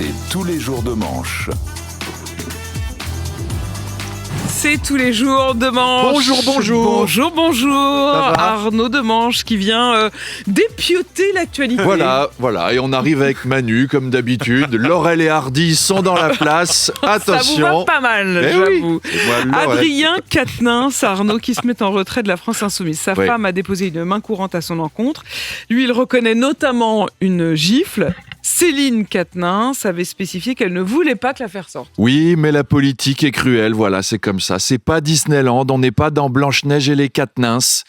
C'est tous les jours de manche. C'est tous les jours de manche. Bonjour. Bonjour. Arnaud de Manche qui vient dépioter l'actualité. Voilà, et on arrive avec Manu, comme d'habitude. Laurel et Hardy sont dans la place. Attention. Ça vous va pas mal, j'avoue. Oui. Adrien Quatennens, Arnaud, qui se met en retrait de la France Insoumise. Sa femme a déposé une main courante à son encontre. Lui, il reconnaît notamment une gifle. Céline Quatennens avait spécifié qu'elle ne voulait pas que l'affaire sorte. Oui, mais la politique est cruelle, voilà, c'est comme ça. C'est pas Disneyland, on n'est pas dans Blanche-Neige et les Quatennens.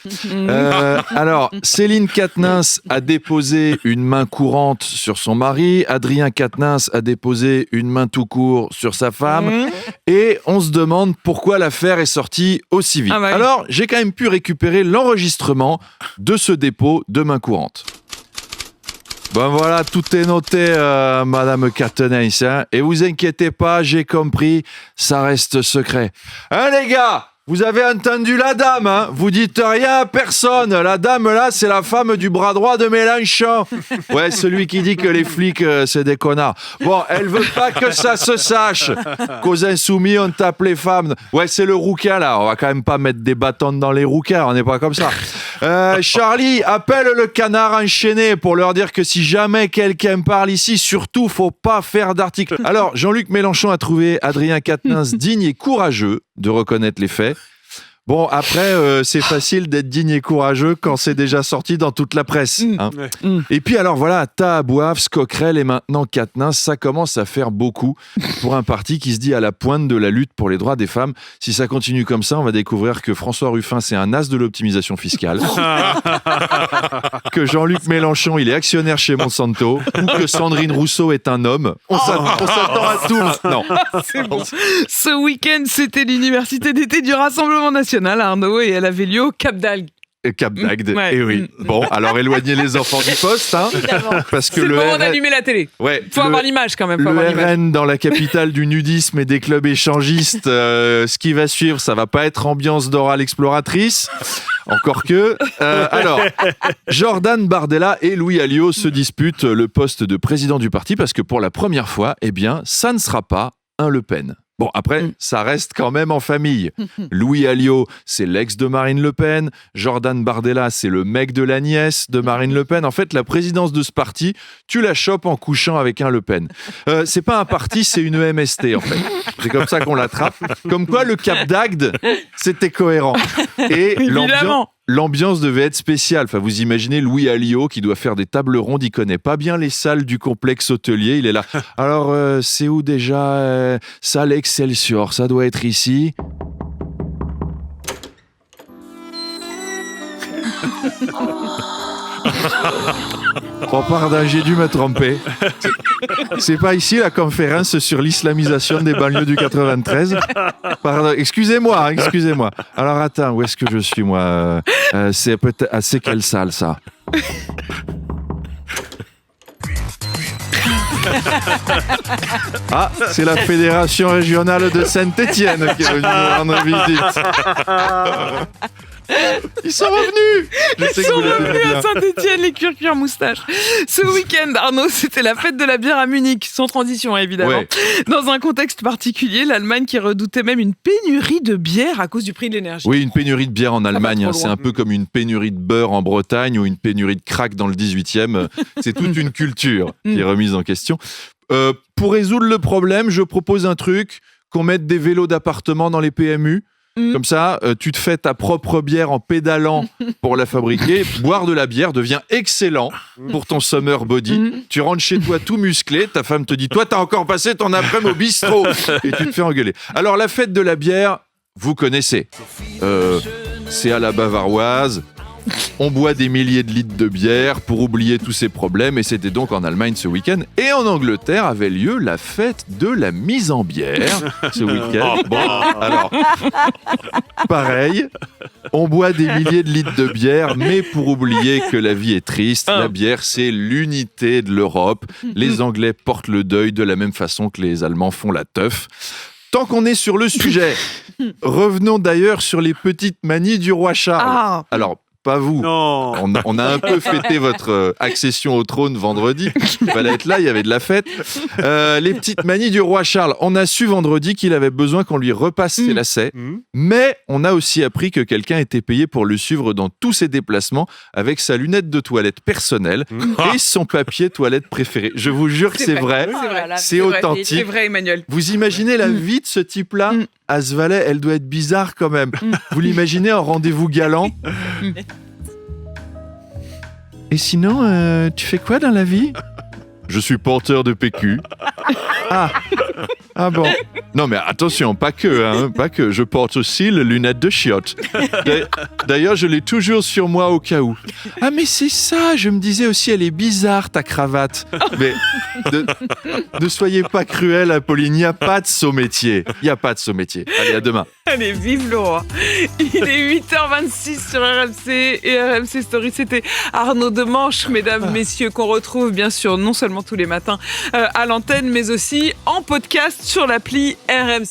Alors, Céline Quatennens a déposé une main courante sur son mari, Adrien Quatennens a déposé une main tout court sur sa femme, et on se demande pourquoi l'affaire est sortie aussi vite. Alors, j'ai quand même pu récupérer l'enregistrement de ce dépôt de main courante. Ben voilà, tout est noté, Madame Quatennens, hein. Et vous inquiétez pas, j'ai compris, ça reste secret. Hein, les gars, vous avez entendu la dame, hein. Vous dites rien à personne. La dame, là, c'est la femme du bras droit de Mélenchon. Ouais, celui qui dit que les flics, c'est des connards. Bon, elle veut pas que ça se sache, qu'aux insoumis, on tape les femmes. Ouais, c'est le rouquin, là. On va quand même pas mettre des bâtons dans les rouquins, on n'est pas comme ça. Charlie, appelle le canard enchaîné pour leur dire que si jamais quelqu'un parle ici, surtout, faut pas faire d'article. Alors, Jean-Luc Mélenchon a trouvé Adrien Quatennens digne et courageux de reconnaître les faits. Bon, après, c'est facile d'être digne et courageux quand c'est déjà sorti dans toute la presse. Hein. Et puis alors voilà, Tahabouaf, Coquerel et maintenant Quatennens, ça commence à faire beaucoup pour un parti qui se dit à la pointe de la lutte pour les droits des femmes. Si ça continue comme ça, on va découvrir que François Ruffin, c'est un as de l'optimisation fiscale, que Jean-Luc Mélenchon, il est actionnaire chez Monsanto, ou que Sandrine Rousseau est un homme. On s'attend à tout maintenant. C'est bon. Ce week-end, c'était l'université d'été du Rassemblement National, Arnaud, et elle avait lieu au Cap d'Agde. Cap d'Agde, et oui. Bon, alors éloignez les enfants du poste, hein, parce que c'est le moment d'allumer la télé. Ouais, faut avoir l'image quand même. Le RN dans la capitale du nudisme et des clubs échangistes, ce qui va suivre, ça va pas être ambiance d'Oral exploratrice. Encore que. Alors, Jordan Bardella et Louis Alliot se disputent le poste de président du parti parce que pour la première fois, eh bien, ça ne sera pas un Le Pen. Bon, après, ça reste quand même en famille. Louis Alliot, c'est l'ex de Marine Le Pen. Jordan Bardella, c'est le mec de la nièce de Marine Le Pen. En fait, la présidence de ce parti, tu la chopes en couchant avec un Le Pen. C'est pas un parti, c'est une MST, en fait. C'est comme ça qu'on l'attrape. Comme quoi, le Cap d'Agde, c'était cohérent. Et l'ambiance devait être spéciale. Enfin, vous imaginez Louis Alliot qui doit faire des tables rondes. Il connaît pas bien les salles du complexe hôtelier. Il est là. Alors, c'est où déjà salle Excelsior, ça doit être ici. Oh pardon, j'ai dû me tromper. C'est pas ici la conférence sur l'islamisation des banlieues du 93. Pardon, excusez-moi. Alors attends, où est-ce que je suis moi? C'est peut-être, c'est quelle salle ça? Ah, c'est la fédération régionale de Saint-Étienne qui est venue nous rendre visite. Ils sont revenus à Saint-Étienne, les cuir moustaches. Ce week-end, Arnaud, c'était la fête de la bière à Munich, sans transition évidemment. Ouais. Dans un contexte particulier, l'Allemagne qui redoutait même une pénurie de bière à cause du prix de l'énergie. Oui, une pénurie de bière en Allemagne, c'est un peu comme une pénurie de beurre en Bretagne ou une pénurie de crack dans le 18e. C'est toute une culture qui est remise en question. Pour résoudre le problème, je propose un truc, qu'on mette des vélos d'appartement dans les PMU. Comme ça, tu te fais ta propre bière en pédalant pour la fabriquer. Boire de la bière devient excellent pour ton summer body. Tu rentres chez toi tout musclé, ta femme te dit « Toi, t'as encore passé ton après-midi au bistrot !» et tu te fais engueuler. Alors, la fête de la bière, vous connaissez. C'est à la bavaroise. On boit des milliers de litres de bière pour oublier tous ces problèmes, et c'était donc en Allemagne ce week-end. Et en Angleterre avait lieu la fête de la mise en bière ce week-end. Bon, alors, pareil, on boit des milliers de litres de bière, mais pour oublier que la vie est triste. La bière, c'est l'unité de l'Europe. Les Anglais portent le deuil de la même façon que les Allemands font la teuf. Tant qu'on est sur le sujet, revenons d'ailleurs sur les petites manies du roi Charles. Alors, pas vous. Non. On a un peu fêté votre accession au trône vendredi. Il fallait être là, il y avait de la fête. Les petites manies du roi Charles. On a su vendredi qu'il avait besoin qu'on lui repasse ses lacets. Mais on a aussi appris que quelqu'un était payé pour le suivre dans tous ses déplacements avec sa lunette de toilette personnelle et son papier toilette préféré. Je vous jure que c'est vrai. C'est authentique. C'est vrai, Emmanuel. Vous imaginez la vie de ce type-là ? À ce valet, elle doit être bizarre quand même. Vous l'imaginez en rendez-vous galant ? Et sinon, tu fais quoi dans la vie ? Je suis porteur de PQ. Ah bon. Non mais attention, pas que. Je porte aussi les lunettes de chiottes. D'ailleurs, je l'ai toujours sur moi au cas où. Ah mais c'est ça, je me disais aussi, elle est bizarre ta cravate. Mais ne soyez pas cruel, Apolline, il n'y a pas de saut-métier. Allez, à demain. Allez, vive le roi. Il est 8h26 sur RMC et RMC Story. C'était Arnaud Demanche, mesdames, messieurs, qu'on retrouve bien sûr non seulement tous les matins à l'antenne, mais aussi en podcast sur l'appli RMC.